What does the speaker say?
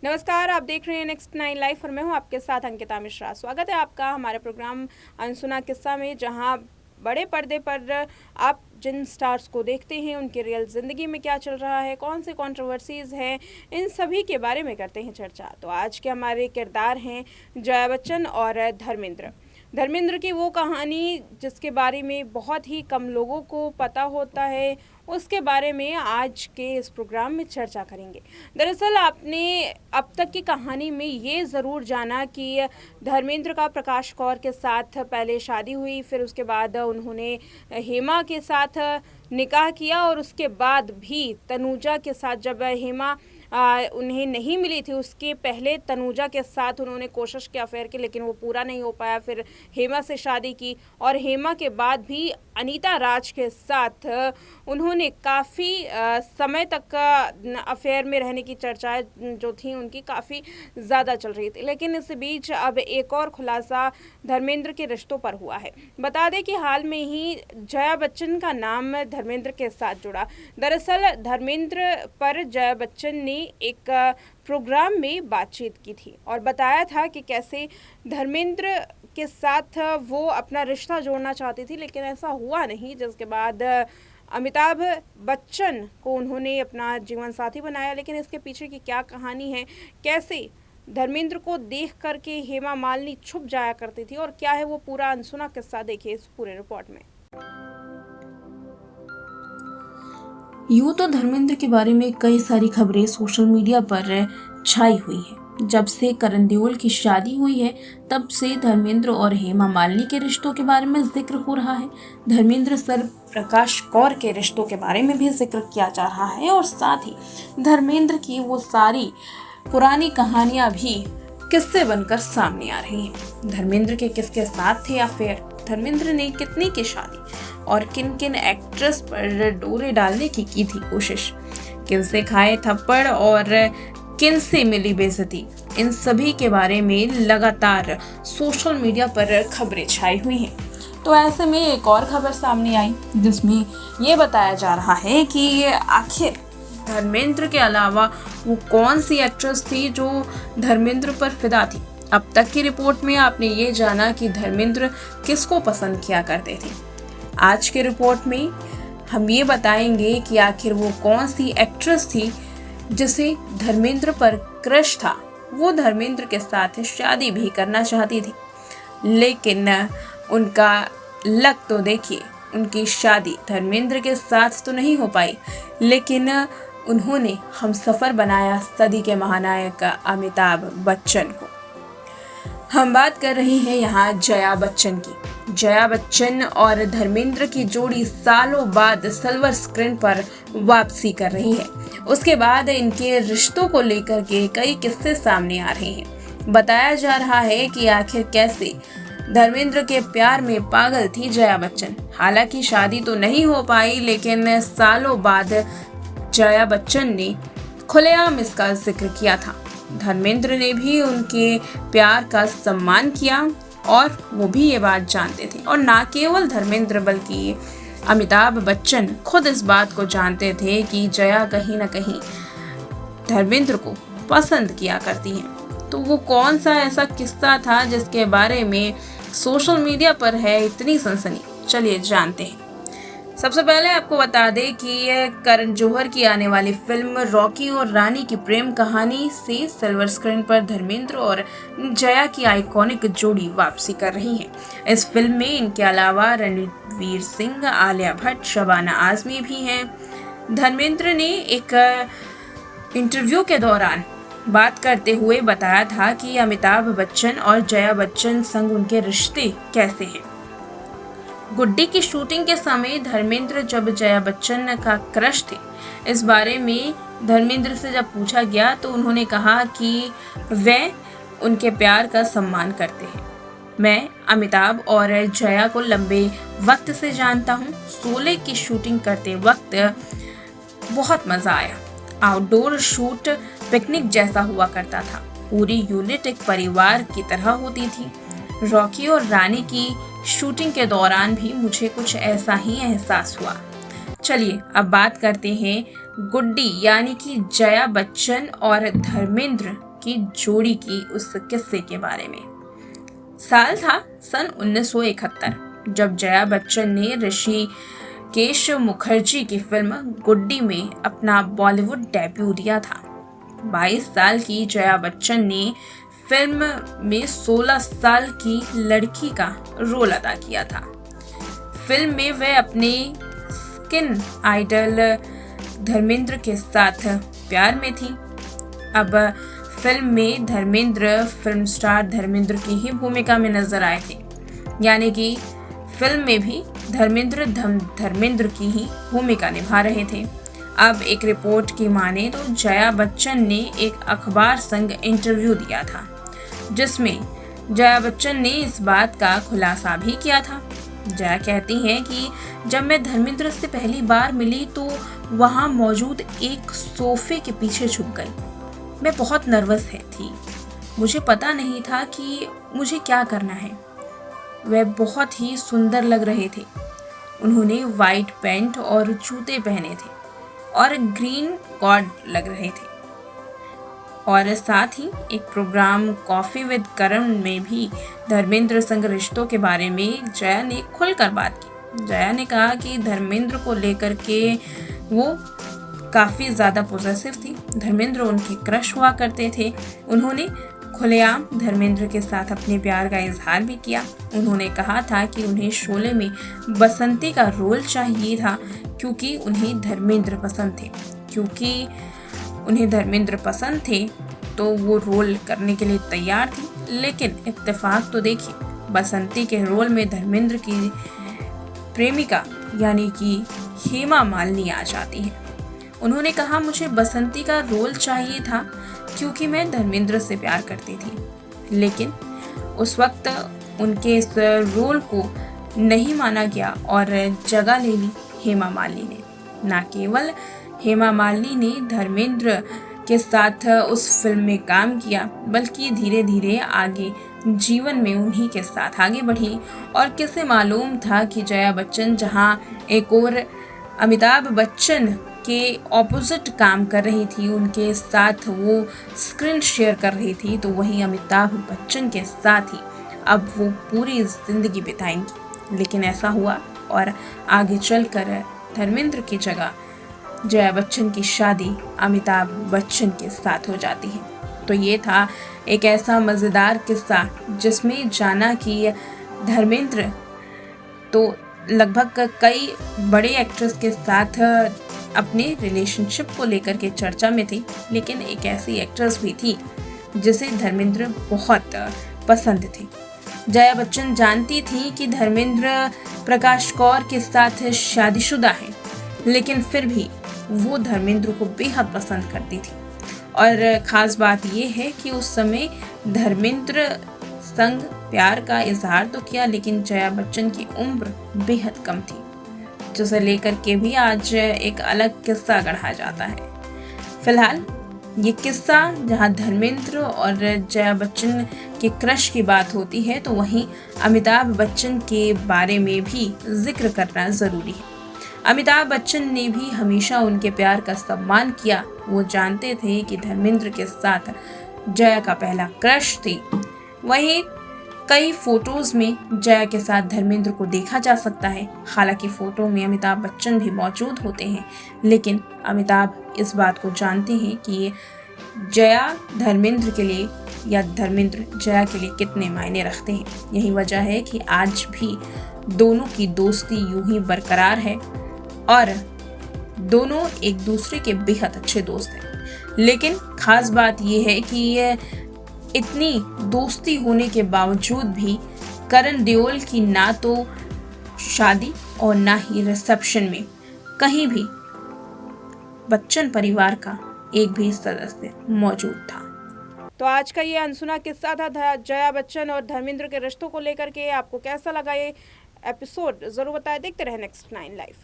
नमस्कार, आप देख रहे हैं नेक्स्ट 9 लाइव और मैं हूं आपके साथ अंकिता मिश्रा। स्वागत है आपका हमारे प्रोग्राम अनसुना किस्सा में, जहां बड़े पर्दे पर आप जिन स्टार्स को देखते हैं उनकी रियल ज़िंदगी में क्या चल रहा है, कौन से कंट्रोवर्सीज़ हैं, इन सभी के बारे में करते हैं चर्चा। तो आज के हमारे किरदार हैं जया बच्चन और धर्मेंद्र। धर्मेंद्र की वो कहानी जिसके बारे में बहुत ही कम लोगों को पता होता है, उसके बारे में आज के इस प्रोग्राम में चर्चा करेंगे। दरअसल आपने अब तक की कहानी में ये ज़रूर जाना कि धर्मेंद्र का प्रकाश कौर के साथ पहले शादी हुई, फिर उसके बाद उन्होंने हेमा के साथ निकाह किया और उसके बाद भी तनुजा के साथ, जब हेमा उन्हें नहीं मिली थी उसके पहले तनुजा के साथ उन्होंने कोशिश की अफेयर की, लेकिन वो पूरा नहीं हो पाया। फिर हेमा से शादी की और हेमा के बाद भी अनीता राज के साथ उन्होंने काफ़ी समय तक अफेयर में रहने की चर्चाएं जो थी उनकी काफ़ी ज़्यादा चल रही थी। लेकिन इस बीच अब एक और खुलासा धर्मेंद्र के रिश्तों पर हुआ है। बता दें कि हाल में ही जया बच्चन का नाम धर्मेंद्र के साथ जुड़ा। दरअसल धर्मेंद्र पर जया बच्चन ने एक प्रोग्राम में बातचीत की थी और बताया था कि कैसे धर्मेंद्र के साथ वो अपना रिश्ता जोड़ना चाहती थी, लेकिन ऐसा हुआ नहीं, जिसके बाद अमिताभ बच्चन को उन्होंने अपना जीवन साथी बनाया। लेकिन इसके पीछे की क्या कहानी है, कैसे धर्मेंद्र को देख करके हेमा मालिनी छुप जाया करती थी और क्या है वो पूरा अनसुना किस्सा, देखिए इस पूरे रिपोर्ट में। यूँ तो धर्मेंद्र के बारे में कई सारी खबरें सोशल मीडिया पर छाई हुई है। जब से करण देओल की शादी हुई है तब से धर्मेंद्र और हेमा मालिनी के रिश्तों के बारे में जिक्र हो रहा है। धर्मेंद्र सर प्रकाश कौर के रिश्तों के बारे में भी जिक्र किया जा रहा है और साथ ही धर्मेंद्र की वो सारी पुरानी कहानियां भी किस्से बनकर सामने आ रही हैं। धर्मेंद्र के किसके साथ थे अफेयर, धर्मेंद्र ने कितनी की शादी और किन किन एक्ट्रेस पर डोरे डालने की थी कोशिश, किन से खाए थप्पड़ और किन से मिली बेइज्जती, इन सभी के बारे में लगातार सोशल मीडिया पर खबरें छाई हुई हैं। तो ऐसे में एक और खबर सामने आई जिसमें ये बताया जा रहा है कि आखिर धर्मेंद्र के अलावा वो कौन सी एक्ट्रेस थी जो धर्मेंद्र पर फिदा थी। अब तक की रिपोर्ट में आपने ये जाना कि धर्मेंद्र किसको पसंद किया करते थे। आज के रिपोर्ट में हम ये बताएंगे कि आखिर वो कौन सी एक्ट्रेस थी जिसे धर्मेंद्र पर क्रश था। वो धर्मेंद्र के साथ शादी भी करना चाहती थी, लेकिन उनका लक तो देखिए, उनकी शादी धर्मेंद्र के साथ तो नहीं हो पाई, लेकिन उन्होंने हमसफर बनाया सदी के महानायक अमिताभ बच्चन को। हम बात कर रहे हैं यहाँ जया बच्चन की। जया बच्चन और धर्मेंद्र की जोड़ी सालों बाद सिल्वर स्क्रीन पर वापसी कर रही है। उसके बाद इनके रिश्तों को लेकर के कई किस्से सामने आ रहे हैं। बताया जा रहा है कि आखिर कैसे धर्मेंद्र के प्यार में पागल थी जया बच्चन। हालांकि शादी तो नहीं हो पाई, लेकिन सालों बाद जया बच्चन ने खुलेआम इसका जिक्र किया था। धर्मेंद्र ने भी उनके प्यार का सम्मान किया और वो भी ये बात जानते थे। और ना केवल धर्मेंद्र बल्कि अमिताभ बच्चन खुद इस बात को जानते थे कि जया कहीं ना कहीं धर्मेंद्र को पसंद किया करती हैं। तो वो कौन सा ऐसा किस्सा था जिसके बारे में सोशल मीडिया पर है इतनी सनसनी, चलिए जानते हैं। सबसे पहले आपको बता दें कि ये करण जौहर की आने वाली फिल्म रॉकी और रानी की प्रेम कहानी से सिल्वर स्क्रीन पर धर्मेंद्र और जया की आइकॉनिक जोड़ी वापसी कर रही है। इस फिल्म में इनके अलावा रणवीर सिंह, आलिया भट्ट, शबाना आजमी भी हैं। धर्मेंद्र ने एक इंटरव्यू के दौरान बात करते हुए बताया था कि अमिताभ बच्चन और जया बच्चन संग उनके रिश्ते कैसे हैं। गुड्डी की शूटिंग के समय धर्मेंद्र जब जया बच्चन का क्रश थे। इस बारे में धर्मेंद्र से जब पूछा गया तो उन्होंने कहा कि वे उनके प्यार का सम्मान करते हैं। मैं अमिताभ और जया को लंबे वक्त से जानता हूँ। शोले की शूटिंग करते वक्त बहुत मज़ा आया। आउटडोर शूट पिकनिक जैसा हुआ करता था। पूरी यूनिट एक परिवार की तरह होती थी। रॉकी और रानी की शूटिंग के दौरान भी मुझे कुछ ऐसा ही एहसास हुआ। चलिए अब बात करते हैं गुड्डी यानी कि जया बच्चन और धर्मेंद्र की जोड़ी की उस किस्से के बारे में। साल था सन 1971 जब जया बच्चन ने ऋषिकेश मुखर्जी की फिल्म गुड्डी में अपना बॉलीवुड डेब्यू दिया था। 22 साल की जया बच्चन ने फिल्म में 16 साल की लड़की का रोल अदा किया था। फिल्म में वह अपने स्किन आइडल धर्मेंद्र के साथ प्यार में थी। अब फिल्म में धर्मेंद्र फिल्म स्टार धर्मेंद्र की ही भूमिका में नजर आए थे, यानी कि फिल्म में भी धर्मेंद्र की ही भूमिका निभा रहे थे। अब एक रिपोर्ट की माने तो जया बच्चन ने एक अखबार संग इंटरव्यू दिया था, जिसमें जया बच्चन ने इस बात का खुलासा भी किया था। जया कहती हैं कि जब मैं धर्मेंद्र से पहली बार मिली तो वहां मौजूद एक सोफे के पीछे छुप गई। मैं बहुत नर्वस थी, मुझे पता नहीं था कि मुझे क्या करना है। वह बहुत ही सुंदर लग रहे थे। उन्होंने वाइट पैंट और जूते पहने थे और ग्रीन कॉर्ड लग रहे थे। और साथ ही एक प्रोग्राम कॉफी विद करण में भी धर्मेंद्र संग रिश्तों के बारे में जया ने खुलकर बात की। जया ने कहा कि धर्मेंद्र को लेकर के वो काफ़ी ज़्यादा पॉजिटिव थी। धर्मेंद्र उनके क्रश हुआ करते थे। उन्होंने खुलेआम धर्मेंद्र के साथ अपने प्यार का इजहार भी किया। उन्होंने कहा था कि उन्हें शोले में बसंती का रोल चाहिए था क्योंकि उन्हें धर्मेंद्र पसंद थे तो वो रोल करने के लिए तैयार थी। लेकिन इत्तेफाक तो देखिए, बसंती के रोल में धर्मेंद्र की प्रेमिका यानी कि हेमा मालिनी आ जाती है। उन्होंने कहा, मुझे बसंती का रोल चाहिए था क्योंकि मैं धर्मेंद्र से प्यार करती थी। लेकिन उस वक्त उनके इस रोल को नहीं माना गया और जगह ले ली हेमा मालिनी ने। न केवल हेमा मालिनी ने धर्मेंद्र के साथ उस फिल्म में काम किया, बल्कि धीरे धीरे आगे जीवन में उन्हीं के साथ आगे बढ़ी। और किसे मालूम था कि जया बच्चन जहां एक और अमिताभ बच्चन के ऑपोजिट काम कर रही थी, उनके साथ वो स्क्रीन शेयर कर रही थी, तो वहीं अमिताभ बच्चन के साथ ही अब वो पूरी जिंदगी बिताएंगी। लेकिन ऐसा हुआ और आगे चलकर धर्मेंद्र की जगह जया बच्चन की शादी अमिताभ बच्चन के साथ हो जाती है। तो ये था एक ऐसा मज़ेदार किस्सा जिसमें जाना कि धर्मेंद्र तो लगभग कई बड़े एक्ट्रेस के साथ अपने रिलेशनशिप को लेकर के चर्चा में थी, लेकिन एक ऐसी एक्ट्रेस भी थी जिसे धर्मेंद्र बहुत पसंद थे। जया बच्चन जानती थी कि धर्मेंद्र प्रकाश कौर के साथ शादीशुदा है, लेकिन फिर भी वो धर्मेंद्र को बेहद पसंद करती थी। और ख़ास बात यह है कि उस समय धर्मेंद्र संग प्यार का इजहार तो किया, लेकिन जया बच्चन की उम्र बेहद कम थी, जिसे लेकर के भी आज एक अलग किस्सा गढ़ा जाता है। फिलहाल ये किस्सा जहां धर्मेंद्र और जया बच्चन के क्रश की बात होती है, तो वहीं अमिताभ बच्चन के बारे में भी जिक्र करना ज़रूरी है। अमिताभ बच्चन ने भी हमेशा उनके प्यार का सम्मान किया। वो जानते थे कि धर्मेंद्र के साथ जया का पहला क्रश थी। वहीं कई फोटोज़ में जया के साथ धर्मेंद्र को देखा जा सकता है। हालांकि फ़ोटो में अमिताभ बच्चन भी मौजूद होते हैं, लेकिन अमिताभ इस बात को जानते हैं कि जया धर्मेंद्र के लिए या धर्मेंद्र जया के लिए कितने मायने रखते हैं। यही वजह है कि आज भी दोनों की दोस्ती यूं ही बरकरार है और दोनों एक दूसरे के बेहद अच्छे दोस्त हैं। लेकिन ख़ास बात यह है कि इतनी दोस्ती होने के बावजूद भी करण देओल की ना तो शादी और ना ही रिसेप्शन में कहीं भी बच्चन परिवार का एक भी सदस्य मौजूद था। तो आज का ये अनसुना किस्सा था जया बच्चन और धर्मेंद्र के रिश्तों को लेकर के। आपको कैसा लगा ये एपिसोड ज़रूर बताएं। देखते रहे नेक्स्ट 9 लाइव।